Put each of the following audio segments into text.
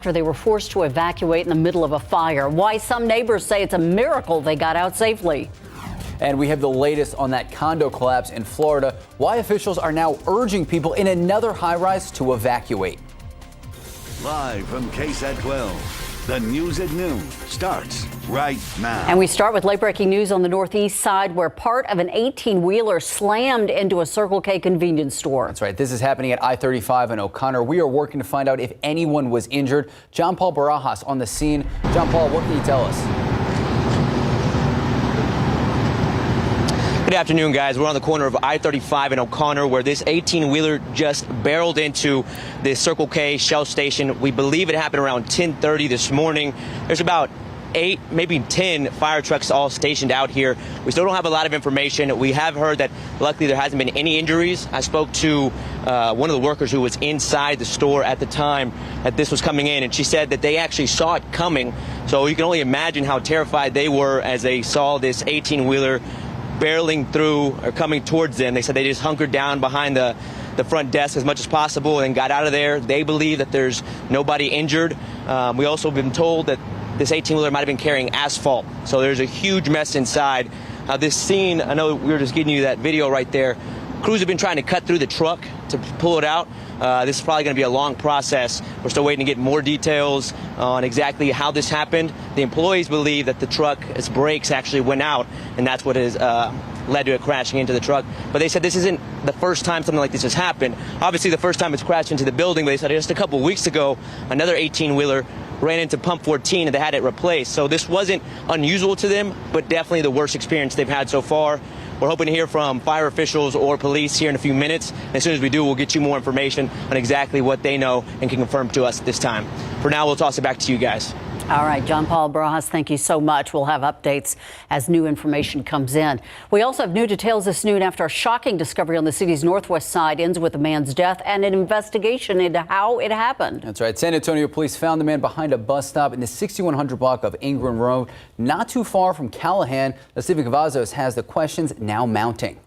After they were forced to evacuate in the middle of a fire. Why some neighbors say it's a miracle they got out safely. And we have the latest on that condo collapse in Florida. Why officials are now urging people in another high-rise to evacuate. Live from KSAT 12, the news at noon starts right now. And we start with late-breaking news on the northeast side where part of an 18-wheeler slammed into a Circle K convenience store. That's right. This is happening at I-35 in O'Connor. We are working to find out if anyone was injured. John Paul Barajas on the scene. John Paul, what can you tell us? Good afternoon, guys. We're on the corner of I-35 in O'Connor where this 18-wheeler just barreled into the Circle K Shell station. We believe it happened around 10:30 this morning. There's about 8, maybe 10 fire trucks all stationed out here. We still don't have a lot of information. We have heard that luckily there hasn't been any injuries. I spoke to one of the workers who was inside the store at the time that this was coming in, and she said that they actually saw it coming. So you can only imagine how terrified they were as they saw this 18-wheeler barreling through or coming towards them. They said they just hunkered down behind the front desk as much as possible and got out of there. They believe that there's nobody injured. We also have been told that this 18-wheeler might have been carrying asphalt. So there's a huge mess inside. This scene, I know we were just giving you that video right there. Crews have been trying to cut through the truck to pull it out. This is probably going to be a long process. We're still waiting to get more details on exactly how this happened. The employees believe that the truck's brakes actually went out, and that's what has led to it crashing into the truck. But they said this isn't the first time something like this has happened. Obviously, the first time it's crashed into the building, but they said just a couple weeks ago, another 18-wheeler ran into pump 14 and they had it replaced. So this wasn't unusual to them, but definitely the worst experience they've had so far. We're hoping to hear from fire officials or police here in a few minutes. As soon as we do, we'll get you more information on exactly what they know and can confirm to us at this time. For now, we'll toss it back to you guys. All right, John Paul Barajas, thank you so much. We'll have updates as new information comes in. We also have new details this noon after a shocking discovery on the city's northwest side ends with a man's death and an investigation into how it happened. That's right. San Antonio police found the man behind a bus stop in the 6100 block of Ingram Rd, not too far from Callahan. Stephen Cavazos has the questions now mounting.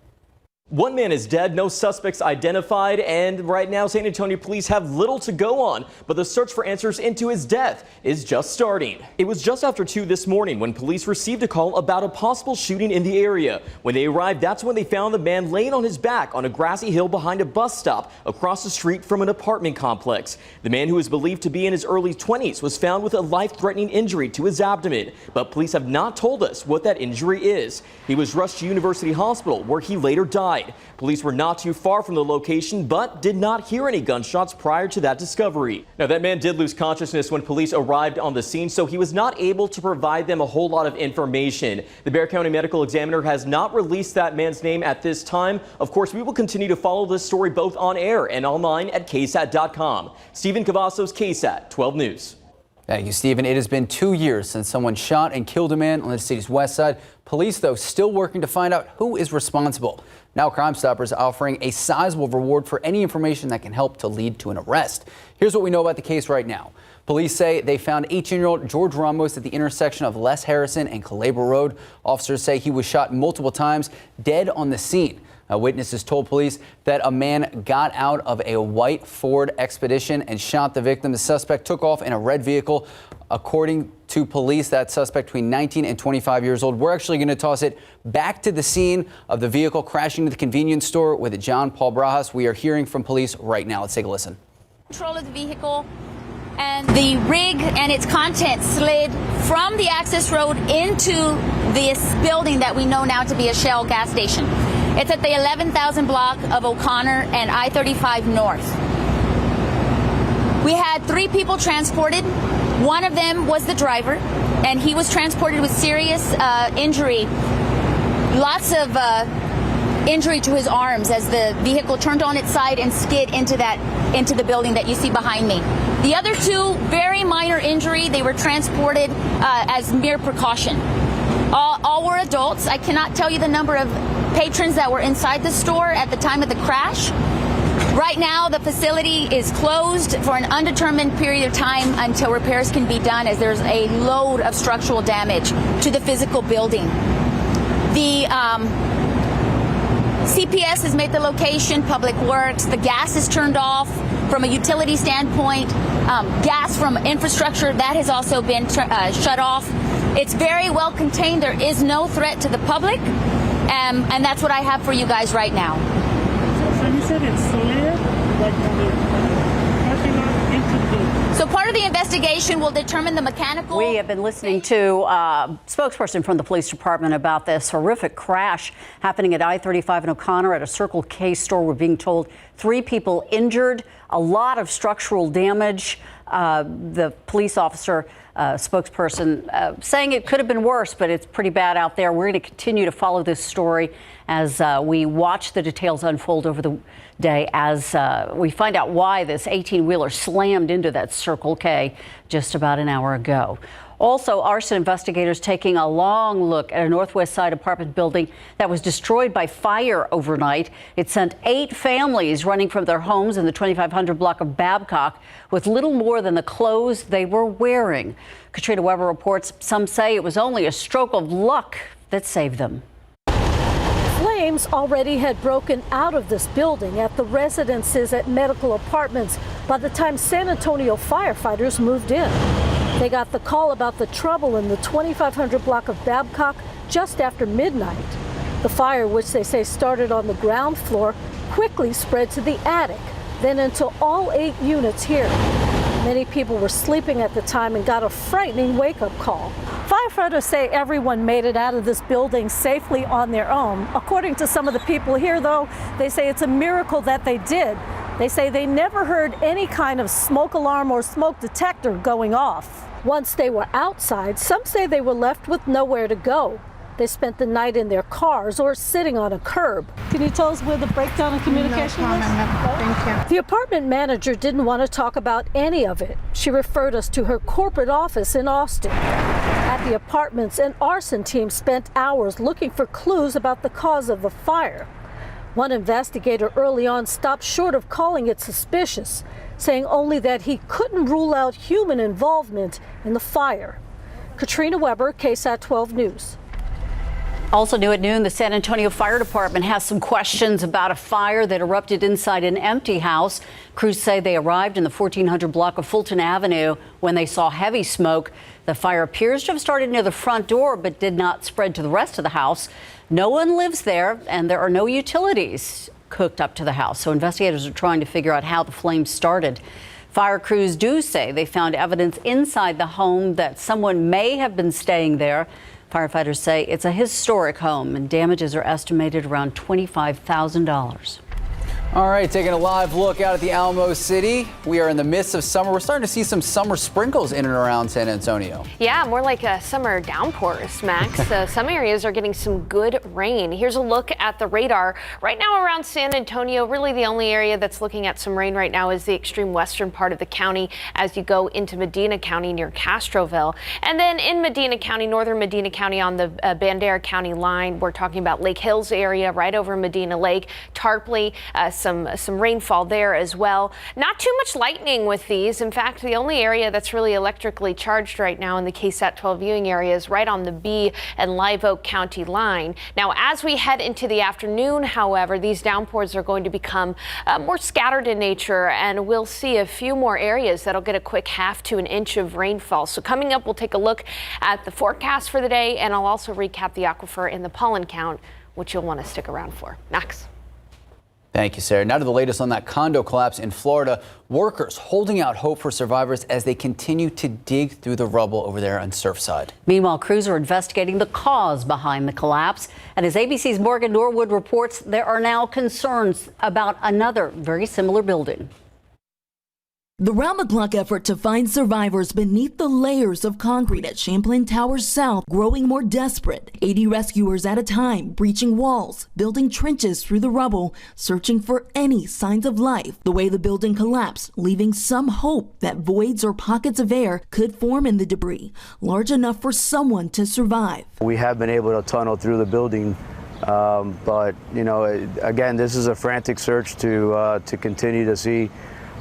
One man is dead, no suspects identified, and right now San Antonio police have little to go on, but the search for answers into his death is just starting. It was just after 2 this morning when police received a call about a possible shooting in the area. When they arrived, that's when they found the man laying on his back on a grassy hill behind a bus stop across the street from an apartment complex. The man, who is believed to be in his early 20s, was found with a life-threatening injury to his abdomen, but police have not told us what that injury is. He was rushed to University Hospital, where he later died. Police were not too far from the location, but did not hear any gunshots prior to that discovery. Now, that man did lose consciousness when police arrived on the scene, so he was not able to provide them a whole lot of information. The Bexar County Medical Examiner has not released that man's name at this time. Of course, we will continue to follow this story both on air and online at KSAT.com. Stephen Cavazos, KSAT 12 News. Thank you, Stephen. It has been 2 years since someone shot and killed a man on the city's west side. Police, though, still working to find out who is responsible. Now Crime Stoppers offering a sizable reward for any information that can help to lead to an arrest. Here's what we know about the case right now. Police say they found 18-year-old George Ramos at the intersection of Les Harrison and Calabria Road. Officers say he was shot multiple times, dead on the scene. Witnesses told police that a man got out of a white Ford Expedition and shot the victim. The suspect took off in a red vehicle. According to police, that suspect between 19 and 25 years old. We're actually going to toss it back to the scene of the vehicle crashing into the convenience store with John Paul Barajas. We are hearing from police right now. Let's take a listen. Control of the vehicle, and the rig and its contents slid from the access road into this building that we know now to be a Shell gas station. It's at the 11,000 block of O'Connor and I-35 North. We had 3 people transported. One of them was the driver, and he was transported with serious injury. Lots of injury to his arms as the vehicle turned on its side and skid into the building that you see behind me. The other 2, very minor injury. They were transported as mere precaution. All were adults. I cannot tell you the number of patrons that were inside the store at the time of the crash. Right now, the facility is closed for an undetermined period of time until repairs can be done, as there's a load of structural damage to the physical building. The CPS has made the location, Public Works. The gas is turned off. From a utility standpoint, gas from infrastructure, that has also been shut off. It's very well contained. There is no threat to the public, and that's what I have for you guys right now. So you said it's slid, like on the parking lot into the building. So part of the investigation will determine the mechanical. We have been listening to a spokesperson from the police department about this horrific crash happening at I-35 in O'Connor at a Circle K store. We're being told 3 people injured, a lot of structural damage. The police officer spokesperson saying it could have been worse, but it's pretty bad out there. We're going to continue to follow this story as we watch the details unfold over the day, as we find out why this 18-wheeler slammed into that Circle K just about an hour ago. Also, arson investigators taking a long look at a Northwest Side apartment building that was destroyed by fire overnight. It sent 8 families running from their homes in the 2500 block of Babcock with little more than the clothes they were wearing. Katrina Weber reports some say it was only a stroke of luck that saved them. Flames already had broken out of this building at the residences at Medical Apartments by the time San Antonio firefighters moved in. They got the call about the trouble in the 2500 block of Babcock just after midnight. The fire, which they say started on the ground floor, quickly spread to the attic, then into all 8 units here. Many people were sleeping at the time and got a frightening wake-up call. Firefighters say everyone made it out of this building safely on their own. According to some of the people here, though, they say it's a miracle that they did. They say they never heard any kind of smoke alarm or smoke detector going off. Once they were outside, some say they were left with nowhere to go. They spent the night in their cars or sitting on a curb. Can you tell us where the breakdown in communication was? Thank you. The apartment manager didn't want to talk about any of it. She referred us to her corporate office in Austin. At the apartments, an arson team spent hours looking for clues about the cause of the fire. One investigator early on stopped short of calling it suspicious, saying only that he couldn't rule out human involvement in the fire. Katrina Weber, KSAT 12 News. Also new at noon, the San Antonio Fire Department has some questions about a fire that erupted inside an empty house. Crews say they arrived in the 1400 block of Fulton Avenue when they saw heavy smoke. The fire appears to have started near the front door but did not spread to the rest of the house. No one lives there, and there are no utilities hooked up to the house. So investigators are trying to figure out how the flames started. Fire crews do say they found evidence inside the home that someone may have been staying there. Firefighters say it's a historic home and damages are estimated around $25,000. All right, taking a live look out at the Alamo City. We are in the midst of summer. We're starting to see some summer sprinkles in and around San Antonio. Yeah, more like summer downpours, Max. Some areas are getting some good rain. Here's a look at the radar. Right now around San Antonio, really the only area that's looking at some rain right now is the extreme western part of the county as you go into Medina County near Castroville. And then in Medina County, northern Medina County on the Bandera County line, we're talking about Lake Hills area right over Medina Lake, Tarpley, some rainfall there as well. Not too much lightning with these. In fact, the only area that's really electrically charged right now in the KSAT 12 viewing area is right on the Bee and Live Oak County line. Now, as we head into the afternoon, however, these downpours are going to become more scattered in nature, and we'll see a few more areas that'll get a quick 1/2 to 1 inch of rainfall. So coming up, we'll take a look at the forecast for the day, and I'll also recap the aquifer and the pollen count, which you'll want to stick around for. Max. Thank you, Sarah. Now to the latest on that condo collapse in Florida. Workers holding out hope for survivors as they continue to dig through the rubble over there on Surfside. Meanwhile, crews are investigating the cause behind the collapse. And as ABC's Morgan Norwood reports, there are now concerns about another very similar building. The round-the-clock effort to find survivors beneath the layers of concrete at Champlain Towers South growing more desperate. 80 rescuers at a time, breaching walls, building trenches through the rubble, searching for any signs of life. The way the building collapsed, leaving some hope that voids or pockets of air could form in the debris, large enough for someone to survive. We have been able to tunnel through the building, but you know, again, this is a frantic search to continue to see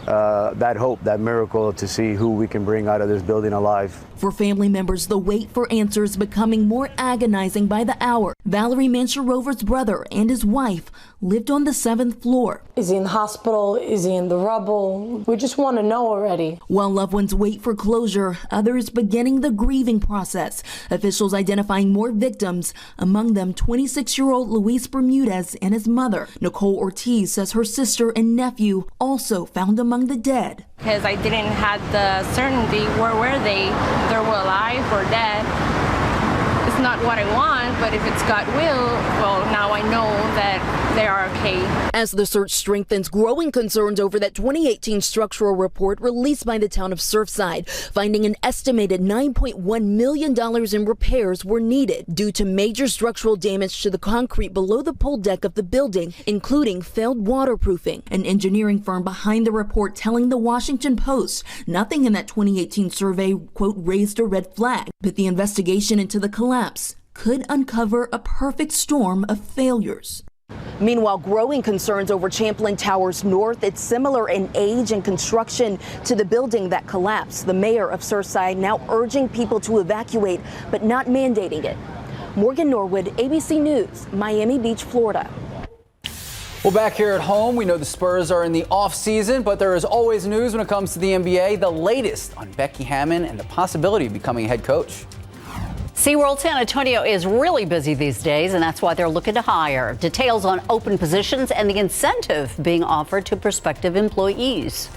that hope, that miracle to see who we can bring out of this building alive. For family members, the wait for answers becoming more agonizing by the hour. Valerie Mancharover's brother and his wife lived on the 7th floor. Is he in the hospital? Is he in the rubble? We just want to know already. While loved ones wait for closure, others beginning the grieving process. Officials identifying more victims, among them 26-year-old Luis Bermudez and his mother. Nicole Ortiz says her sister and nephew also found among the dead. Because I didn't have the certainty where were they were alive or dead. It's not what I want, but if it's God will, well, now I know that they are okay. As the search strengthens, growing concerns over that 2018 structural report released by the town of Surfside, finding an estimated $9.1 million in repairs were needed due to major structural damage to the concrete below the pole deck of the building, including failed waterproofing. An engineering firm behind the report telling the Washington Post nothing in that 2018 survey, quote, raised a red flag, but the investigation into the collapse could uncover a perfect storm of failures. Meanwhile, growing concerns over Champlain Towers North. It's similar in age and construction to the building that collapsed. The mayor of Surfside now urging people to evacuate, but not mandating it. Morgan Norwood, ABC News, Miami Beach, Florida. Well, back here at home, we know the Spurs are in the off-season, but there is always news when it comes to the NBA. The latest on Becky Hammon and the possibility of becoming a head coach. SeaWorld San Antonio is really busy these days, and that's why they're looking to hire. Details on open positions and the incentive being offered to prospective employees.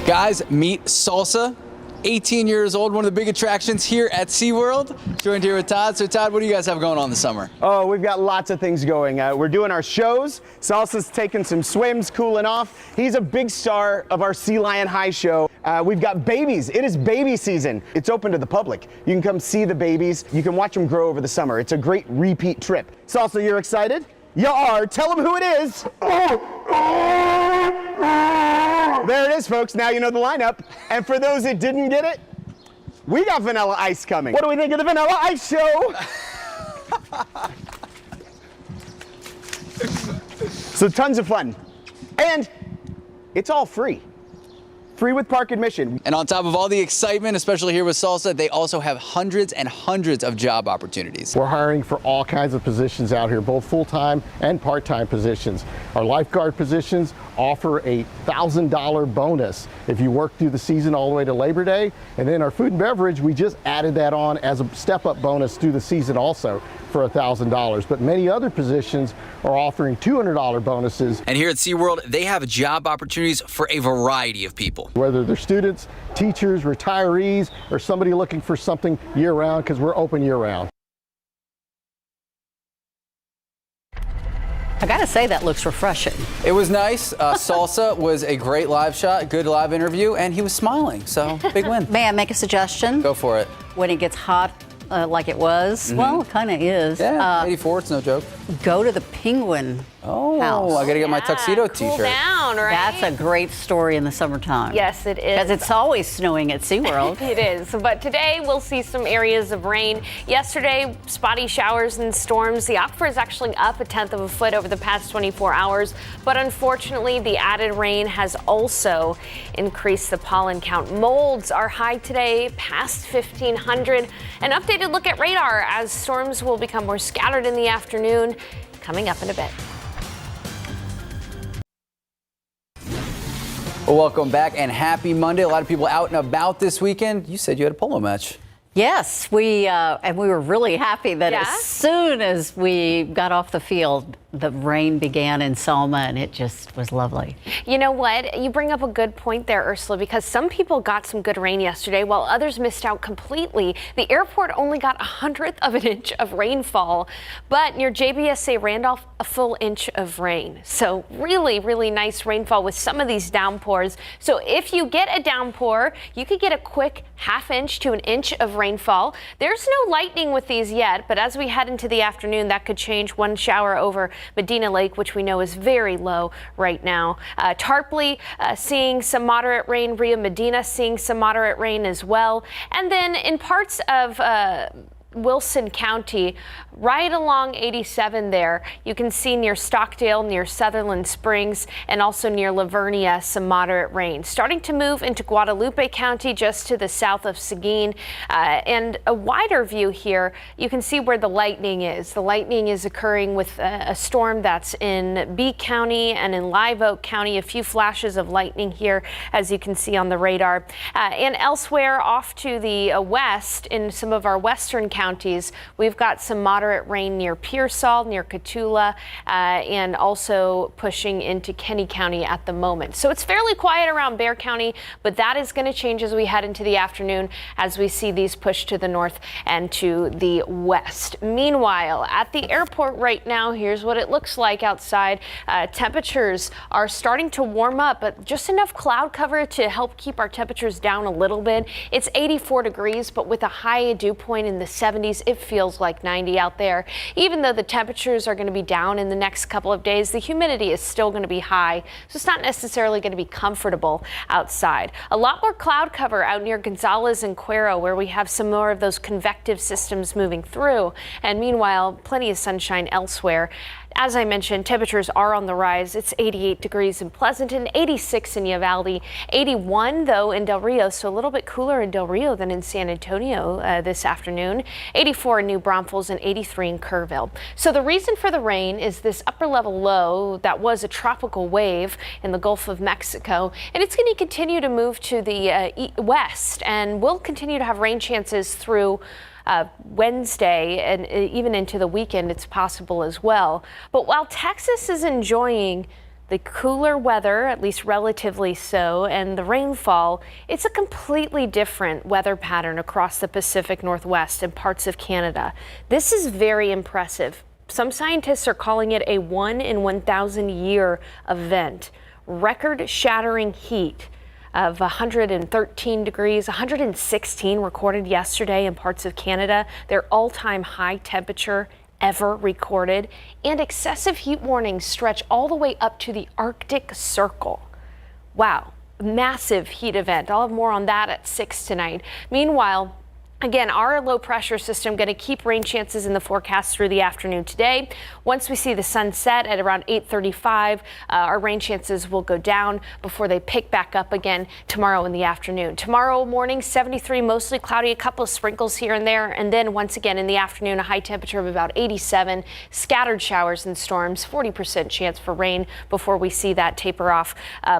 Guys, meet Salsa, 18 years old, one of the big attractions here at SeaWorld. Joined here with Todd. So Todd, what do you guys have going on this summer? Oh, we've got lots of things going. We're doing our shows. Salsa's taking some swims, cooling off. He's a big star of our Sea Lion High show. We've got babies. It is baby season. It's open to the public. You can come see the babies. You can watch them grow over the summer. It's a great repeat trip. Salsa, you're excited? You are. Tell them who it is. There it is, folks. Now you know the lineup. And for those that didn't get it, we got Vanilla Ice coming. What do we think of the Vanilla Ice show? So tons of fun. And it's all free. Free with park admission. And on top of all the excitement, especially here with Salsa, they also have hundreds and hundreds of job opportunities. We're hiring for all kinds of positions out here, both full-time and part-time positions. Our lifeguard positions offer a $1,000 bonus if you work through the season all the way to Labor Day. And then our food and beverage, we just added that on as a step-up bonus through the season also for $1,000. But many other positions are offering $200 bonuses. And here at SeaWorld, they have job opportunities for a variety of people. Whether they're students, teachers, retirees, or somebody looking for something year-round, because we're open year-round. I gotta say, that looks refreshing. It was nice. Salsa was a great live shot, good live interview, and he was smiling, so big win. May I make a suggestion? Go for it. When it gets hot like it was, well, it kind of is. Yeah, 84, it's no joke. Go to the Penguin House. I gotta get my tuxedo cool t-shirt. down, right? That's a great story in the summertime. Yes, it is. Because it's always snowing at SeaWorld. It is, but today we'll see some areas of rain. Yesterday, spotty showers and storms. The aquifer is actually up 1/10 of a foot over the past 24 hours, but unfortunately, the added rain has also increased the pollen count. Molds are high today, past 1,500. An updated look at radar as storms will become more scattered in the afternoon, coming up in a bit. Well, welcome back and happy Monday. A lot of people out and about this weekend. You said you had a polo match. Yes, and we were really happy that as soon as we got off the field, the rain began in Selma, and it just was lovely. You know what? You bring up a good point there, Ursula, because some people got some good rain yesterday while others missed out completely. The airport only got 1/100th of an inch of rainfall, but near JBSA Randolph, a full inch of rain. So really, really nice rainfall with some of these downpours. So if you get a downpour, you could get a quick 1/2 inch to 1 inch of rainfall. There's no lightning with these yet, but as we head into the afternoon, that could change. One shower over Medina Lake, which we know is very low right now. Tarpley seeing some moderate rain. Rio Medina seeing some moderate rain as well. And then in parts of Wilson County, right along 87 there. You can see near Stockdale, near Sutherland Springs, and also near Lavernia, some moderate rain. Starting to move into Guadalupe County, just to the south of Seguin. And a wider view here, you can see where the lightning is. The lightning is occurring with a storm that's in Bee County and in Live Oak County. A few flashes of lightning here, as you can see on the radar. And elsewhere off to the west, in some of our western counties, we've got some moderate rain near Pearsall, near Cotulla, and also pushing into Kenny County at the moment. So it's fairly quiet around Bexar County, but that is going to change as we head into the afternoon, as we see these push to the north and to the west. Meanwhile, at the airport right now, here's what it looks like outside. Temperatures are starting to warm up, but just enough cloud cover to help keep our temperatures down a little bit. It's 84 degrees, but with a high dew point in the 70s, it feels like 90 out there. Even though the temperatures are going to be down in the next couple of days, the humidity is still going to be high, so it's not necessarily going to be comfortable outside. A lot more cloud cover out near Gonzales and Cuero, where we have some more of those convective systems moving through, and meanwhile, plenty of sunshine elsewhere. As I mentioned, temperatures are on the rise. It's 88 degrees in Pleasanton, 86 in Uvalde, 81 though in Del Rio, so a little bit cooler in Del Rio than in San Antonio this afternoon, 84 in New Braunfels, and 83 in Kerrville. So the reason for the rain is this upper level low that was a tropical wave in the Gulf of Mexico, and it's going to continue to move to the west, and we'll continue to have rain chances through Wednesday and even into the weekend. It's possible as well. But while Texas is enjoying the cooler weather, at least relatively so, and the rainfall, it's a completely different weather pattern across the Pacific Northwest and parts of Canada. This is very impressive. Some scientists are calling it a 1 in 1,000 year event. Record-shattering heat of 113 degrees, 116 recorded yesterday in parts of Canada, their all-time high temperature ever recorded, and excessive heat warnings stretch all the way up to the Arctic Circle. Wow, massive heat event. I'll have more on that at 6 tonight. Meanwhile, again, our low pressure system going to keep rain chances in the forecast through the afternoon today. Once we see the sun set at around 8:35, our rain chances will go down before they pick back up again tomorrow in the afternoon. Tomorrow morning, 73, mostly cloudy, a couple of sprinkles here and there. And then once again in the afternoon, a high temperature of about 87, scattered showers and storms, 40% chance for rain before we see that taper off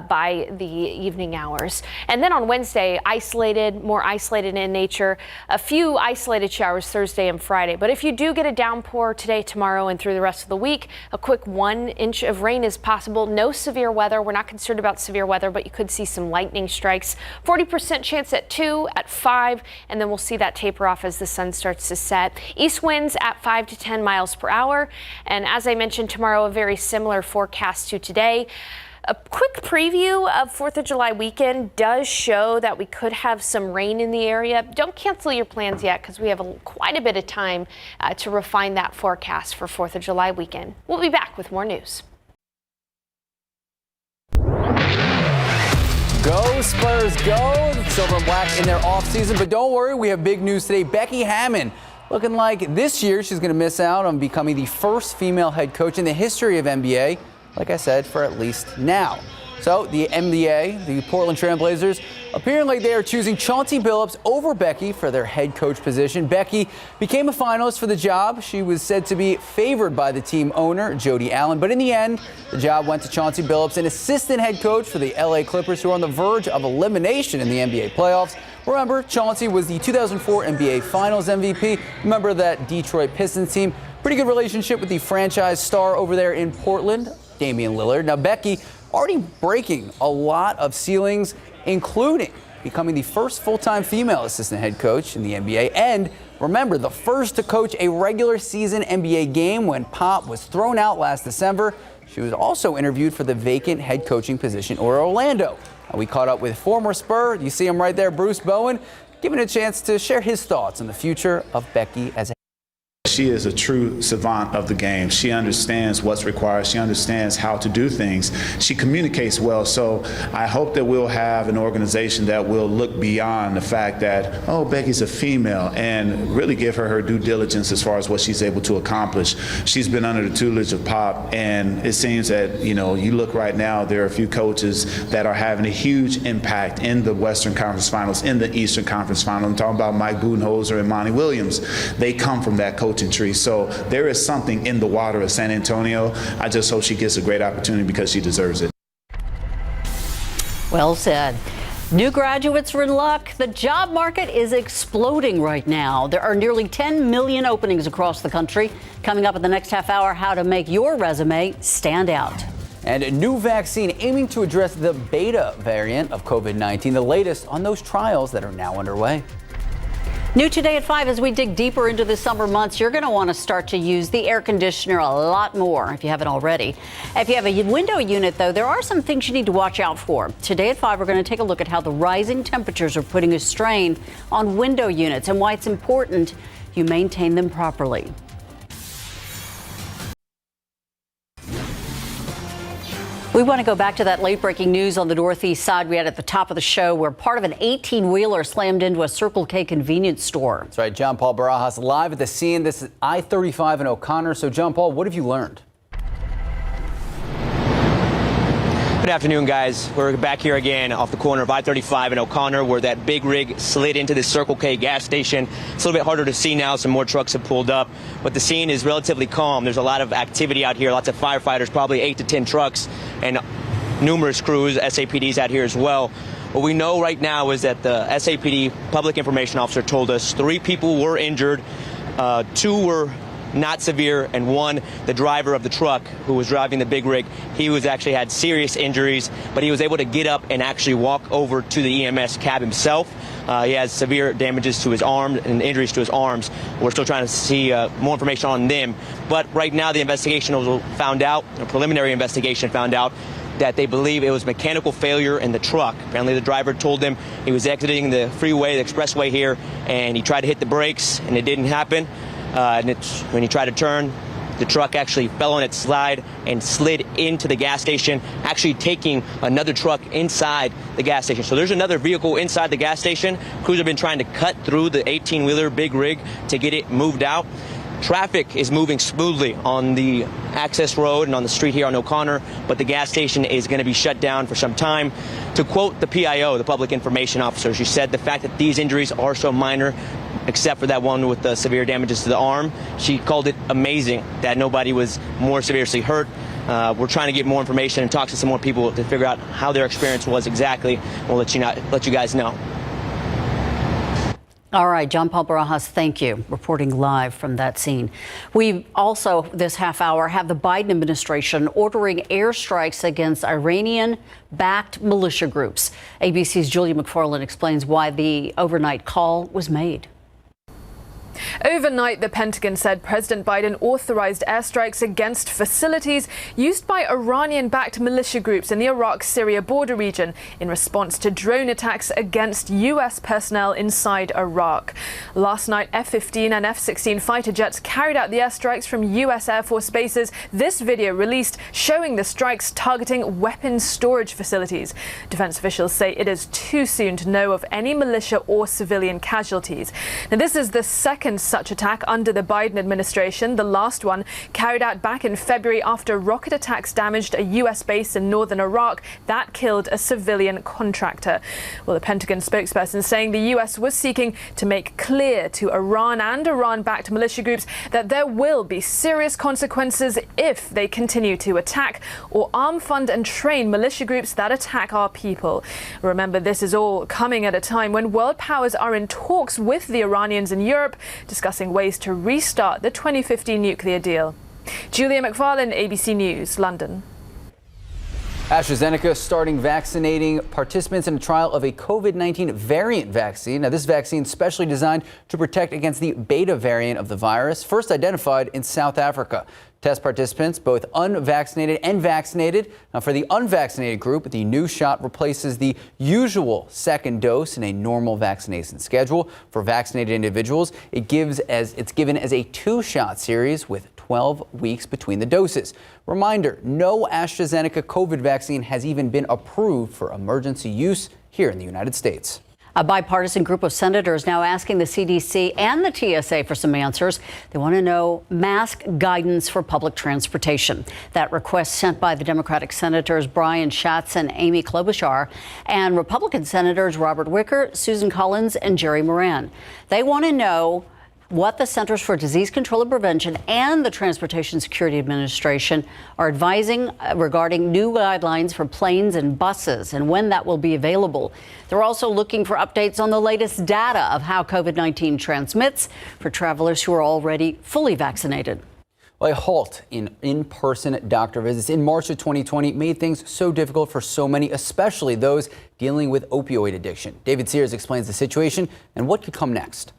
by the evening hours. And then on Wednesday, isolated, more isolated in nature. A few isolated showers Thursday and Friday, but if you do get a downpour today, tomorrow, and through the rest of the week, a quick 1 inch of rain is possible. No severe weather. We're not concerned about severe weather, but you could see some lightning strikes. 40% chance at 2, at 5, and then we'll see that taper off as the sun starts to set. East winds at 5 to 10 miles per hour, and as I mentioned, tomorrow a very similar forecast to today. A quick preview of 4th of July weekend does show that we could have some rain in the area. Don't cancel your plans yet, because we have quite a bit of time to refine that forecast for 4th of July weekend. We'll be back with more news. Go Spurs, go! Silver and black in their offseason, but don't worry, we have big news today. Becky Hammon looking like this year she's going to miss out on becoming the first female head coach in the history of NBA. Like I said, for at least now. So the NBA, the Portland Trail Blazers, appearing like they are choosing Chauncey Billups over Becky for their head coach position. Becky became a finalist for the job. She was said to be favored by the team owner, Jody Allen. But in the end, the job went to Chauncey Billups, an assistant head coach for the LA Clippers, who are on the verge of elimination in the NBA playoffs. Remember, Chauncey was the 2004 NBA Finals MVP. Remember that Detroit Pistons team. Pretty good relationship with the franchise star over there in Portland, Damian Lillard. Now, Becky already breaking a lot of ceilings, including becoming the first full-time female assistant head coach in the NBA. And remember, the first to coach a regular season NBA game when Pop was thrown out last December. She was also interviewed for the vacant head coaching position in Orlando. We caught up with former Spur, you see him right there, Bruce Bowen, giving a chance to share his thoughts on the future of Becky as a She is a true savant of the game. She understands what's required. She understands how to do things. She communicates well. So I hope that we'll have an organization that will look beyond the fact that, oh, Becky's a female, and really give her due diligence as far as what she's able to accomplish. She's been under the tutelage of Pop, and it seems that, you look right now, there are a few coaches that are having a huge impact in the Western Conference Finals, in the Eastern Conference Finals. I'm talking about Mike Budenholzer and Monty Williams. They come from that coaching tree. So there is something in the water of San Antonio. I just hope she gets a great opportunity because she deserves it. Well said. New graduates are in luck. The job market is exploding right now. There are nearly 10 million openings across the country. Coming up in the next half hour, how to make your resume stand out. And a new vaccine aiming to address the beta variant of COVID-19, the latest on those trials that are now underway. New today at 5, as we dig deeper into the summer months, you're going to want to start to use the air conditioner a lot more if you haven't already. If you have a window unit, though, there are some things you need to watch out for. Today at 5, we're going to take a look at how the rising temperatures are putting a strain on window units and why it's important you maintain them properly. We want to go back to that late-breaking news on the northeast side we had at the top of the show, where part of an 18-wheeler slammed into a Circle K convenience store. That's right. John Paul Barajas live at the scene. This is I-35 in O'Connor. So, John Paul, what have you learned? Good afternoon, guys. We're back here again off the corner of I-35 and O'Connor, where that big rig slid into the Circle K gas station. It's a little bit harder to see now. Some more trucks have pulled up, but the scene is relatively calm. There's a lot of activity out here, lots of firefighters, probably 8 to 10 trucks, and numerous crews, SAPDs out here as well. What we know right now is that the SAPD public information officer told us 3 people were injured, 2 were not severe, and 1, the driver of the truck who was driving the big rig, he was actually had serious injuries, but he was able to get up and actually walk over to the EMS cab himself. He has severe damages to his arm and injuries to his arms. We're still trying to see more information on them, but right now the investigation found out, a preliminary investigation found out, that they believe it was mechanical failure in the truck. Apparently the driver told them he was exiting the freeway, the expressway here, and he tried to hit the brakes and it didn't happen. And when he tried to turn, the truck actually fell on its slide and slid into the gas station, actually taking another truck inside the gas station. So there's another vehicle inside the gas station. Crews have been trying to cut through the 18-wheeler big rig to get it moved out. Traffic is moving smoothly on the access road and on the street here on O'Connor, but the gas station is going to be shut down for some time. To quote the PIO, the public information officer, she said the fact that these injuries are so minor, except for that one with the severe damages to the arm, she called it amazing that nobody was more seriously hurt. We're trying to get more information and talk to some more people to figure out how their experience was exactly. We'll let you guys know. All right, John Paul Barajas, thank you, reporting live from that scene. We also, this half hour, have the Biden administration ordering airstrikes against Iranian-backed militia groups. ABC's Julia McFarland explains why the overnight call was made. Overnight, the Pentagon said President Biden authorized airstrikes against facilities used by Iranian-backed militia groups in the Iraq-Syria border region in response to drone attacks against U.S. personnel inside Iraq. Last night, F-15 and F-16 fighter jets carried out the airstrikes from U.S. Air Force bases. This video released showing the strikes targeting weapons storage facilities. Defense officials say it is too soon to know of any militia or civilian casualties. Now, this is the second such attack under the Biden administration, the last one carried out back in February after rocket attacks damaged a U.S. base in northern Iraq that killed a civilian contractor. Well, the Pentagon spokesperson saying the U.S. was seeking to make clear to Iran and Iran-backed militia groups that there will be serious consequences if they continue to attack or arm, fund and train militia groups that attack our people. Remember, this is all coming at a time when world powers are in talks with the Iranians in Europe, discussing ways to restart the 2015 nuclear deal. Julia McFarland, ABC News, London. AstraZeneca starting vaccinating participants in a trial of a COVID-19 variant vaccine. Now, this vaccine is specially designed to protect against the beta variant of the virus, first identified in South Africa. Test participants, both unvaccinated and vaccinated. Now, for the unvaccinated group, the new shot replaces the usual second dose in a normal vaccination schedule. For vaccinated individuals, it's given as a 2-shot series with 12 weeks between the doses. Reminder, no AstraZeneca COVID vaccine has even been approved for emergency use here in the United States. A bipartisan group of senators now asking the CDC and the TSA for some answers. They want to know mask guidance for public transportation. That request sent by the Democratic Senators Brian Schatz and Amy Klobuchar and Republican Senators Robert Wicker, Susan Collins, and Jerry Moran. They want to know what the Centers for Disease Control and Prevention and the Transportation Security Administration are advising regarding new guidelines for planes and buses and when that will be available. They're also looking for updates on the latest data of how COVID-19 transmits for travelers who are already fully vaccinated. Well, a halt in in-person doctor visits in March of 2020 made things so difficult for so many, especially those dealing with opioid addiction. David Sears explains the situation and what could come next.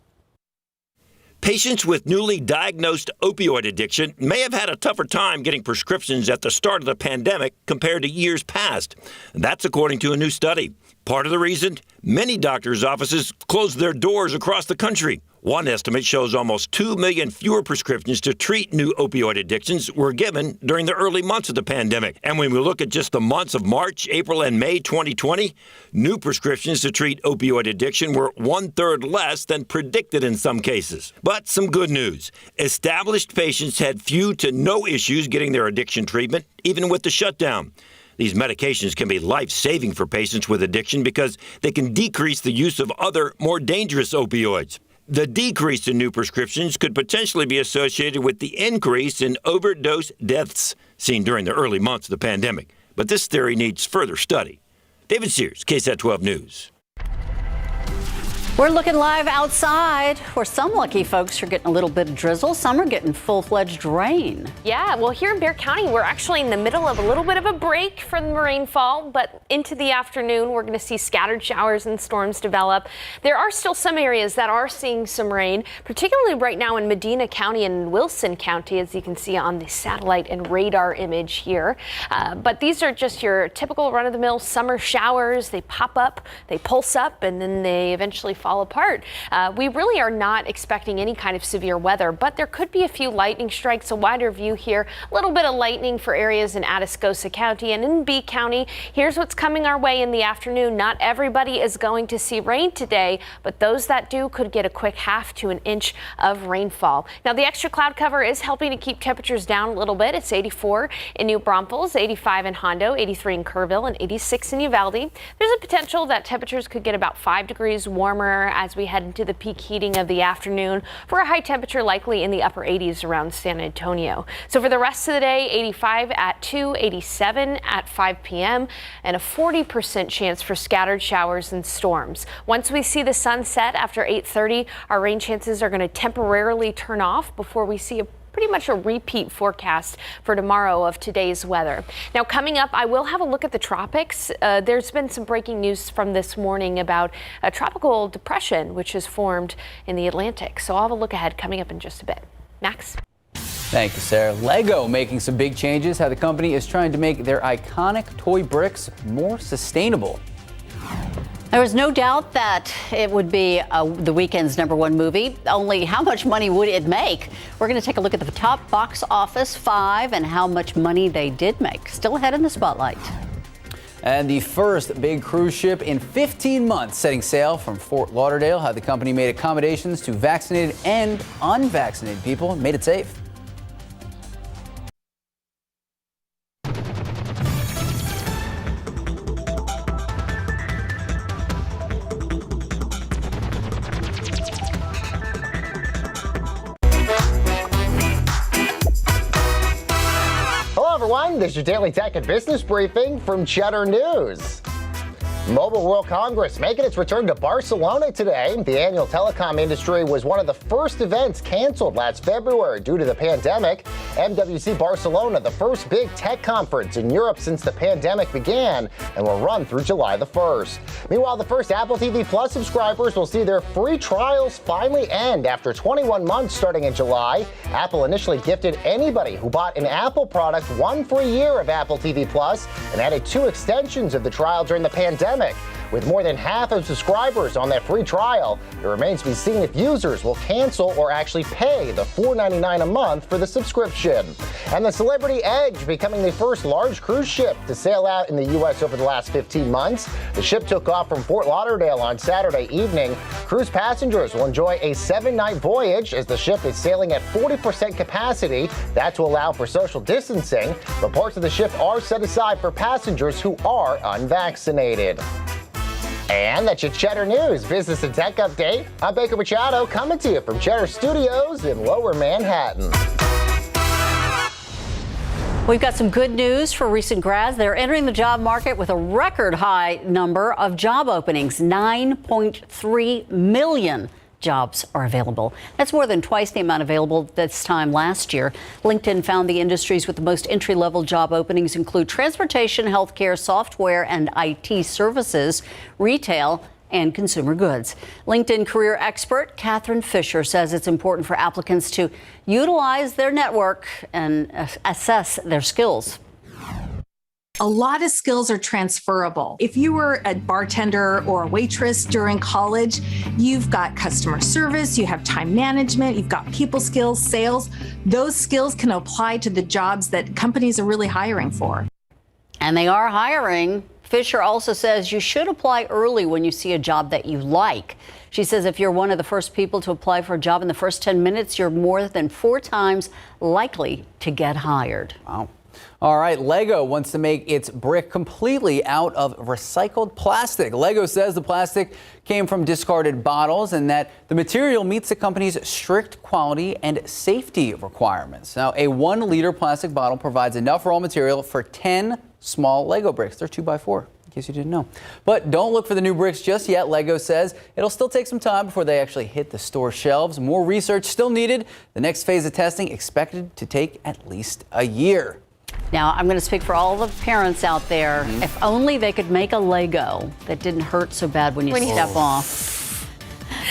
Patients with newly diagnosed opioid addiction may have had a tougher time getting prescriptions at the start of the pandemic compared to years past. That's according to a new study. Part of the reason, many doctors' offices closed their doors across the country. One estimate shows almost 2 million fewer prescriptions to treat new opioid addictions were given during the early months of the pandemic. And when we look at just the months of March, April, and May 2020, new prescriptions to treat opioid addiction were 1/3 less than predicted in some cases. But some good news. Established patients had few to no issues getting their addiction treatment, even with the shutdown. These medications can be life-saving for patients with addiction because they can decrease the use of other, more dangerous opioids. The decrease in new prescriptions could potentially be associated with the increase in overdose deaths seen during the early months of the pandemic. But this theory needs further study. David Sears, KSAT 12 News. We're looking live outside where some lucky folks are getting a little bit of drizzle. Some are getting full-fledged rain. Yeah, well, here in Bexar County, we're actually in the middle of a little bit of a break from the rainfall, but into the afternoon, we're going to see scattered showers and storms develop. There are still some areas that are seeing some rain, particularly right now in Medina County and Wilson County, as you can see on the satellite and radar image here. But these are just your typical run-of-the-mill summer showers. They pop up, they pulse up, and then they eventually fall apart. We really are not expecting any kind of severe weather, but there could be a few lightning strikes. A wider view here, a little bit of lightning for areas in Atascosa County and in Bee County. Here's what's coming our way in the afternoon. Not everybody is going to see rain today, but those that do could get a quick 1/2 to 1 inch of rainfall. Now, the extra cloud cover is helping to keep temperatures down a little bit. It's 84 in New Braunfels, 85 in Hondo, 83 in Kerrville, and 86 in Uvalde. There's a potential that temperatures could get about 5 degrees warmer as we head into the peak heating of the afternoon, for a high temperature likely in the upper 80s around San Antonio. So for the rest of the day, 85 at 2, 87 at 5 p.m., and a 40% chance for scattered showers and storms. Once we see the sun set after 8:30, our rain chances are going to temporarily turn off before we see pretty much a repeat forecast for tomorrow of today's weather. Now, coming up, I will have a look at the tropics. There's been some breaking news from this morning about a tropical depression which has formed in the Atlantic. So I'll have a look ahead coming up in just a bit. Max? Thank you, Sarah. Lego making some big changes. How the company is trying to make their iconic toy bricks more sustainable. There was no doubt that it would be the weekend's #1 movie. Only how much money would it make? We're going to take a look at the top box office 5 and how much money they did make. Still ahead in the spotlight. And the first big cruise ship in 15 months setting sail from Fort Lauderdale. How the company made accommodations to vaccinated and unvaccinated people and made it safe. Hello everyone, this is your Daily Tech and Business Briefing from Cheddar News. Mobile World Congress making its return to Barcelona today. The annual telecom industry was one of the first events canceled last February due to the pandemic. MWC Barcelona, the first big tech conference in Europe since the pandemic began, and will run through July the 1st. Meanwhile, the first Apple TV Plus subscribers will see their free trials finally end after 21 months starting in July. Apple initially gifted anybody who bought an Apple product one free year of Apple TV Plus and added 2 extensions of the trial during the pandemic. With more than half of subscribers on that free trial, it remains to be seen if users will cancel or actually pay the $4.99 a month for the subscription. And the Celebrity Edge becoming the first large cruise ship to sail out in the U.S. over the last 15 months. The ship took off from Fort Lauderdale on Saturday evening. Cruise passengers will enjoy a 7-night voyage as the ship is sailing at 40% capacity. That to allow for social distancing, but parts of the ship are set aside for passengers who are unvaccinated. And that's your Cheddar News Business and Tech Update. I'm Baker Machado coming to you from Cheddar Studios in Lower Manhattan. We've got some good news for recent grads. They're entering the job market with a record high number of job openings. 9.3 million jobs are available. That's more than twice the amount available this time last year. LinkedIn found the industries with the most entry-level job openings include transportation, healthcare, software and IT services, retail, and consumer goods. LinkedIn career expert Catherine Fisher says it's important for applicants to utilize their network and assess their skills. A lot of skills are transferable. If you were a bartender or a waitress during college, you've got customer service, you have time management, you've got people skills, sales. Those skills can apply to the jobs that companies are really hiring for. And they are hiring. Fisher also says you should apply early when you see a job that you like. She says if you're one of the first people to apply for a job in the first 10 minutes, you're more than 4 times likely to get hired. Wow. All right, Lego wants to make its brick completely out of recycled plastic. Lego says the plastic came from discarded bottles and that the material meets the company's strict quality and safety requirements. Now, a 1-liter plastic bottle provides enough raw material for 10 small Lego bricks. They're 2x4, in case you didn't know. But don't look for the new bricks just yet. Lego says it'll still take some time before they actually hit the store shelves. More research still needed. The next phase of testing expected to take at least a year. Now, I'm going to speak for all the parents out there. If only they could make a Lego that didn't hurt so bad when you step off.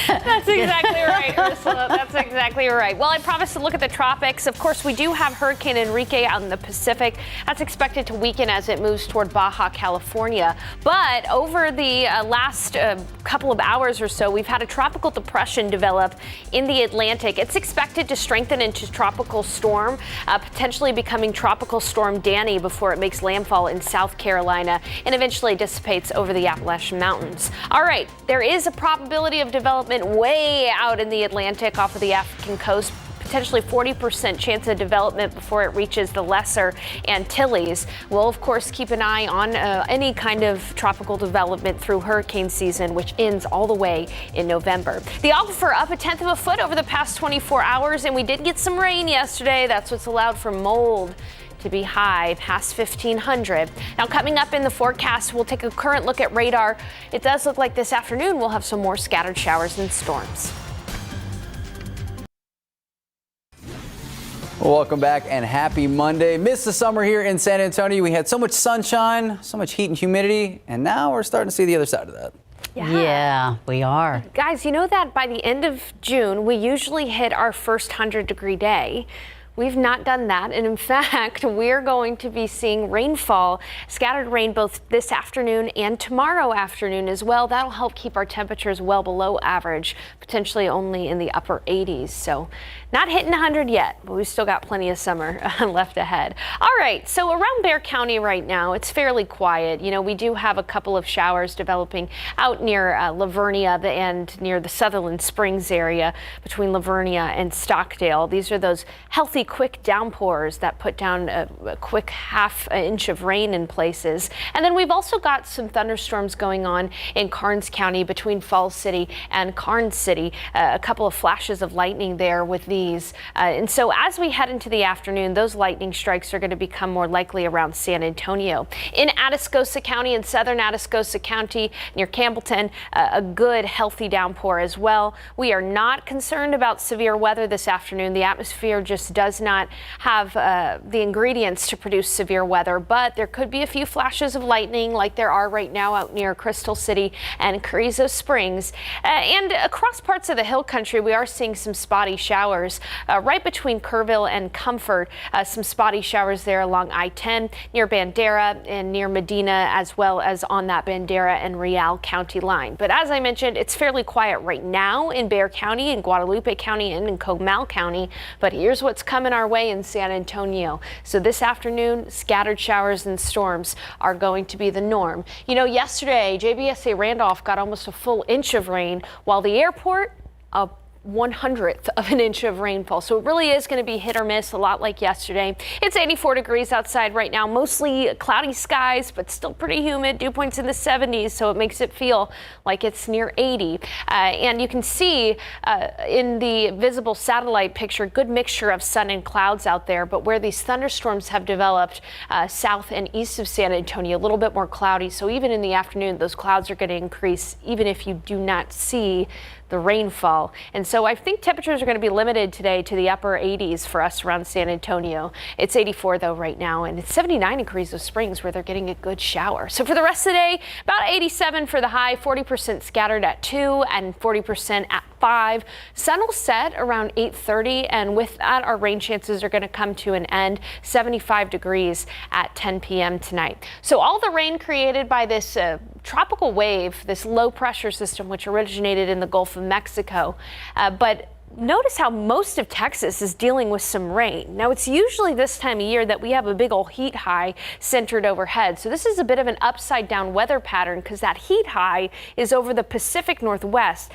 That's exactly right, Ursula. That's exactly right. Well, I promised to look at the tropics. Of course, we do have Hurricane Enrique out in the Pacific. That's expected to weaken as it moves toward Baja California. But over the last couple of hours or so, we've had a tropical depression develop in the Atlantic. It's expected to strengthen into tropical storm, potentially becoming Tropical Storm Danny before it makes landfall in South Carolina and eventually dissipates over the Appalachian Mountains. All right, there is a probability of development way out in the Atlantic off of the African coast. Potentially 40% chance of development before it reaches the Lesser Antilles. We'll, of course, keep an eye on any kind of tropical development through hurricane season, which ends all the way in November. The aquifer up 1/10 of a foot over the past 24 hours, and we did get some rain yesterday. That's what's allowed for mold to be high past 1,500. Now, coming up in the forecast, we'll take a current look at radar. It does look like this afternoon we'll have some more scattered showers and storms. Welcome back and happy Monday. Missed the summer here in San Antonio. We had so much sunshine, so much heat and humidity, and now we're starting to see the other side of that. Yeah, we are. Guys, you know that by the end of June, we usually hit our first 100-degree day. We've not done that, and in fact, we're going to be seeing rainfall, scattered rain both this afternoon and tomorrow afternoon as well. That'll help keep our temperatures well below average, potentially only in the upper 80s. So not hitting 100 yet, but we've still got plenty of summer left ahead. All right, so around Bexar County right now, it's fairly quiet. You know, we do have a couple of showers developing out near Lavernia and near the Sutherland Springs area between Lavernia and Stockdale. These are those healthy really quick downpours that put down a quick half inch of rain in places. And then we've also got some thunderstorms going on in Karnes County between Falls City and Karnes City. A couple of flashes of lightning there with these. And so as we head into the afternoon, those lightning strikes are going to become more likely around San Antonio. In Atascosa County and southern Atascosa County near Campbellton, a good healthy downpour as well. We are not concerned about severe weather this afternoon. The atmosphere just does not have the ingredients to produce severe weather, but there could be a few flashes of lightning like there are right now out near Crystal City and Carrizo Springs. And across parts of the hill country, we are seeing some spotty showers right between Kerrville and Comfort. Some spotty showers there along I-10 near Bandera and near Medina, as well as on that Bandera and Real County line. But as I mentioned, it's fairly quiet right now in Bexar County, in Guadalupe County, and in Comal County. But here's what's coming our way in San Antonio. So this afternoon, scattered showers and storms are going to be the norm. You know, yesterday, JBSA Randolph got almost a full inch of rain, while the airport, a 1/100th of an inch of rainfall. So it really is going to be hit or miss, a lot like yesterday. It's 84 degrees outside right now, mostly cloudy skies, but still pretty humid. Dew points in the 70s, so it makes it feel like it's near 80. And you can see in the visible satellite picture, good mixture of sun and clouds out there, but where these thunderstorms have developed south and east of San Antonio, a little bit more cloudy. So even in the afternoon, those clouds are going to increase, even if you do not see the rainfall. And so I think temperatures are going to be limited today to the upper 80s for us around San Antonio. It's 84 though right now, and it's 79 in Carrizo Springs where they're getting a good shower. So for the rest of the day, about 87 for the high, 40% scattered at 2 and 40% at 5. Sun will set around 8:30, and with that, our rain chances are going to come to an end. 75 degrees at 10 p.m. tonight. So all the rain created by this tropical wave, this low pressure system, which originated in the Gulf of Mexico, but notice how most of Texas is dealing with some rain. Now, it's usually this time of year that we have a big old heat high centered overhead. So this is a bit of an upside down weather pattern because that heat high is over the Pacific Northwest.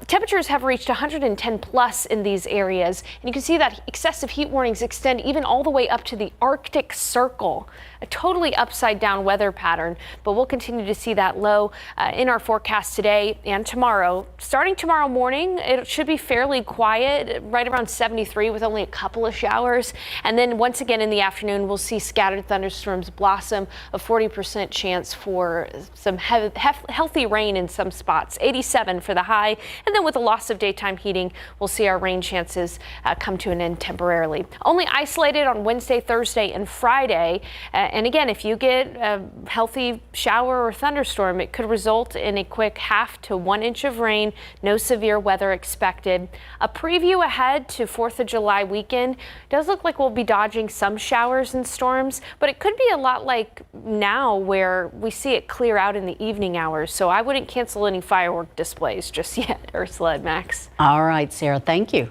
Temperatures have reached 110 plus in these areas, and you can see that excessive heat warnings extend even all the way up to the Arctic Circle. A totally upside down weather pattern, but we'll continue to see that low in our forecast today and tomorrow. Starting tomorrow morning, it should be fairly quiet, right around 73 with only a couple of showers. And then once again in the afternoon, we'll see scattered thunderstorms blossom, a 40% chance for some healthy rain in some spots. 87 for the high. And then with the loss of daytime heating, we'll see our rain chances come to an end temporarily. Only isolated on Wednesday, Thursday, and Friday. And again, if you get a healthy shower or thunderstorm, it could result in a quick 1/2 to 1 inch of rain. No severe weather expected. A preview ahead to 4th of July weekend. Does look like we'll be dodging some showers and storms, but it could be a lot like now where we see it clear out in the evening hours. So I wouldn't cancel any firework displays just yet. Ursula and Max. All right, Sarah, thank you.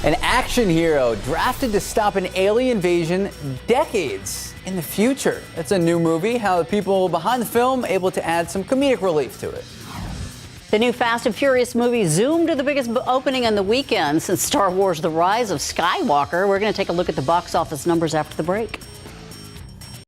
An action hero drafted to stop an alien invasion decades in the future. It's a new movie. How the people behind the film able to add some comedic relief to it. The new Fast and Furious movie zoomed to the biggest opening on the weekend since Star Wars: The Rise of Skywalker. We're going to take a look at the box office numbers after the break.